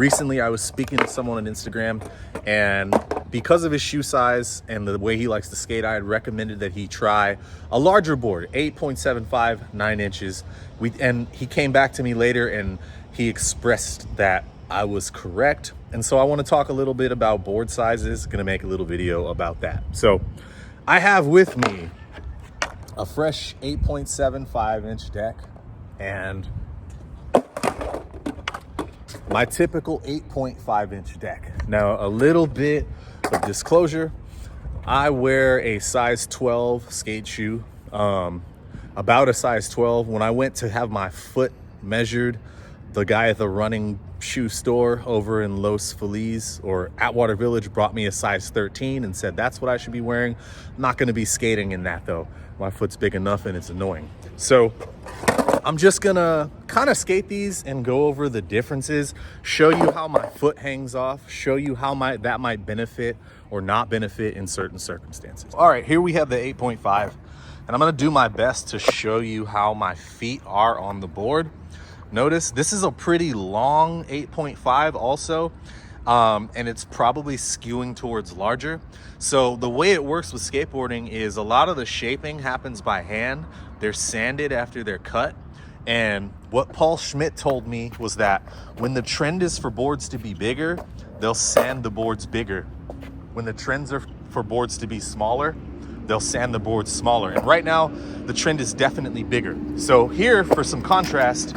Recently, I was speaking to someone on Instagram, and because of his shoe size and the way he likes to skate, I had recommended that he try a larger board, 8.75, 9 inches. And he came back to me later and he expressed that I was correct. And so I want to talk a little bit about board sizes. Going to make a little video about that. So I have with me a fresh 8.75 inch deck and my typical 8.5 inch deck. Now, a little bit of disclosure, I wear a size 12 skate shoe, about a size 12. When I went to have my foot measured, the guy at the running shoe store over in Los Feliz or Atwater Village brought me a size 13 and said that's what I should be wearing. I'm not gonna be skating in that though. My foot's big enough and it's annoying. So I'm just gonna kind of skate these and go over the differences, show you how my foot hangs off, show you how that might benefit or not benefit in certain circumstances. All right, here we have the 8.5, and I'm gonna do my best to show you how my feet are on the board. Notice this is a pretty long 8.5 also, and it's probably skewing towards larger. So the way it works with skateboarding is a lot of the shaping happens by hand. They're sanded after they're cut. And what Paul Schmidt told me was that when the trend is for boards to be bigger, they'll sand the boards bigger. When the trends are for boards to be smaller, they'll sand the boards smaller. And right now, the trend is definitely bigger. So here, for some contrast,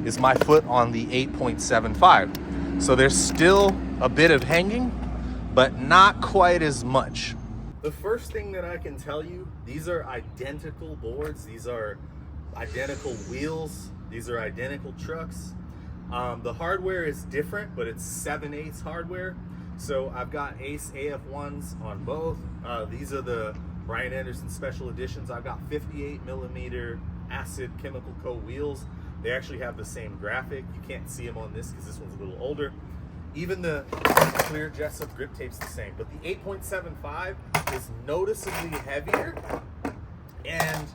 is my foot on the 8.75. So there's still a bit of hanging, but not quite as much. The first thing that I can tell you, these are identical boards. These are identical wheels. These are identical trucks. The hardware is different, but it's 7/8 hardware. So I've got Ace AF1s on both. These are the Brian Anderson special editions. I've got 58mm acid chemical coat wheels. They actually have the same graphic. You can't see them on this because this one's a little older. Even the clear Jessup grip tape's the same, but the 8.75 is noticeably heavier. And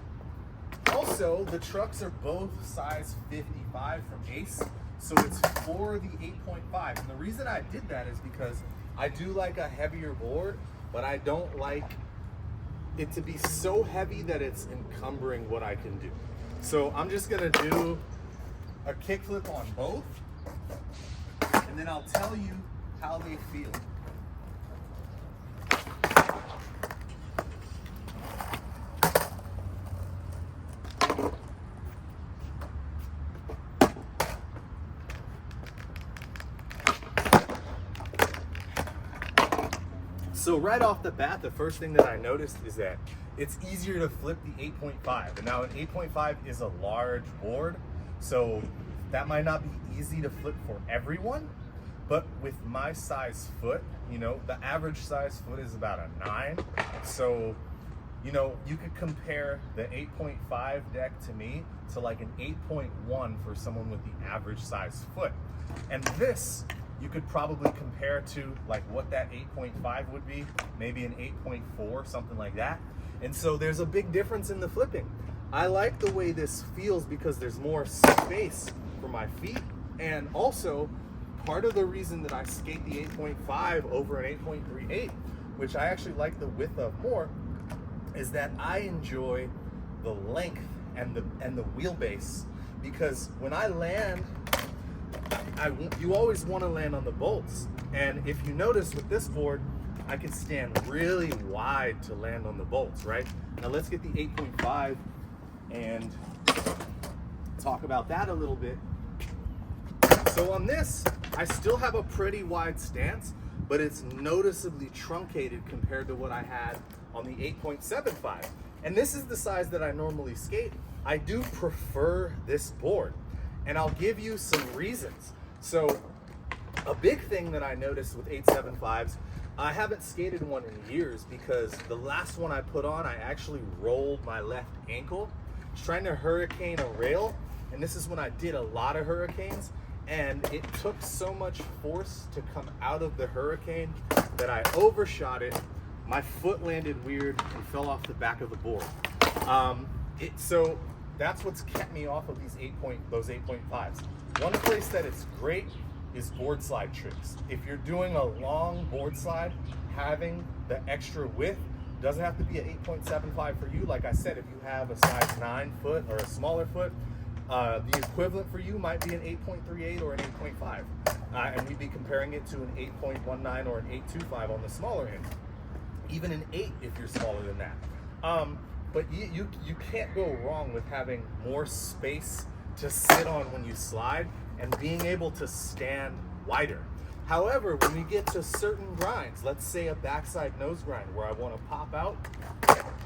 also the trucks are both size 55 from Ace, so it's for the 8.5. And the reason I did that is because I do like a heavier board, but I don't like it to be so heavy that it's encumbering what I can do. So I'm just gonna do a kickflip on both, and then I'll tell you how they feel. So right off the bat, the first thing that I noticed is that it's easier to flip the 8.5. And now an 8.5 is a large board, so that might not be easy to flip for everyone. But with my size foot, you know, the average size foot is about a 9. So, you know, you could compare the 8.5 deck to me to like an 8.1 for someone with the average size foot. And this, you could probably compare to like what that 8.5 would be, maybe an 8.4, something like that. And so there's a big difference in the flipping. I like the way this feels because there's more space for my feet. And also, part of the reason that I skate the 8.5 over an 8.38, which I actually like the width of more, is that I enjoy the length and the wheelbase. Because when I land, you always want to land on the bolts. And if you notice with this board, I can stand really wide to land on the bolts, right? Now let's get the 8.5 and talk about that a little bit. So on this, I still have a pretty wide stance, but it's noticeably truncated compared to what I had on the 8.75. And this is the size that I normally skate. I do prefer this board, and I'll give you some reasons. So a big thing that I noticed with 8.75s, I haven't skated one in years because the last one I put on, I actually rolled my left ankle. I was trying to hurricane a rail, and this is when I did a lot of hurricanes, and it took so much force to come out of the hurricane that I overshot it. My foot landed weird and fell off the back of the board. So that's what's kept me off of these those 8.5s. One place that it's great is board slide tricks. If you're doing a long board slide, having the extra width doesn't have to be an 8.75 for you. Like I said, if you have a size 9 foot or a smaller foot, the equivalent for you might be an 8.38 or an 8.5. And we'd be comparing it to an 8.19 or an 8.25 on the smaller end. Even an 8 if you're smaller than that. But you can't go wrong with having more space to sit on when you slide and being able to stand wider. However, when we get to certain grinds, let's say a backside nose grind where I want to pop out,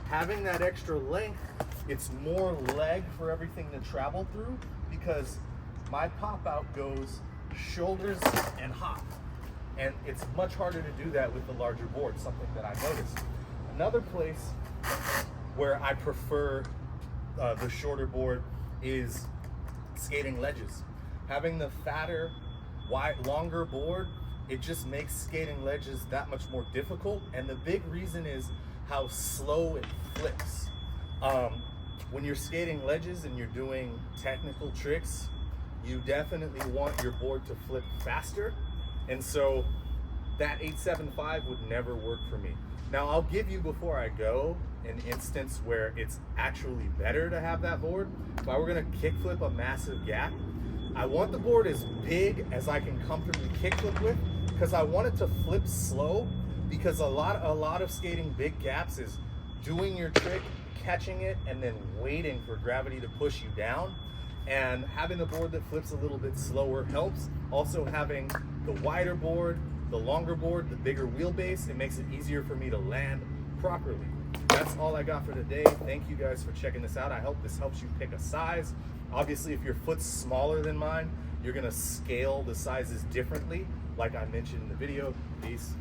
having that extra length, it's more leg for everything to travel through, because my pop out goes shoulders and hop. And it's much harder to do that with the larger board, something that I noticed. Another place where I prefer the shorter board is skating ledges. Having the fatter, longer board, it just makes skating ledges that much more difficult. And the big reason is how slow it flips. When you're skating ledges and you're doing technical tricks, you definitely want your board to flip faster. And so that 8.75 would never work for me. Now I'll give you, before I go, an instance where it's actually better to have that board. If I were gonna kickflip a massive gap, I want the board as big as I can comfortably kickflip with, because I want it to flip slow, because a lot of skating big gaps is doing your trick, catching it, and then waiting for gravity to push you down. And having the board that flips a little bit slower helps. Also having the wider board, the longer board, the bigger wheelbase, it makes it easier for me to land properly. That's all I got for today. Thank you guys for checking this out. I hope this helps you pick a size. Obviously, if your foot's smaller than mine, you're gonna scale the sizes differently, like I mentioned in the video. Peace.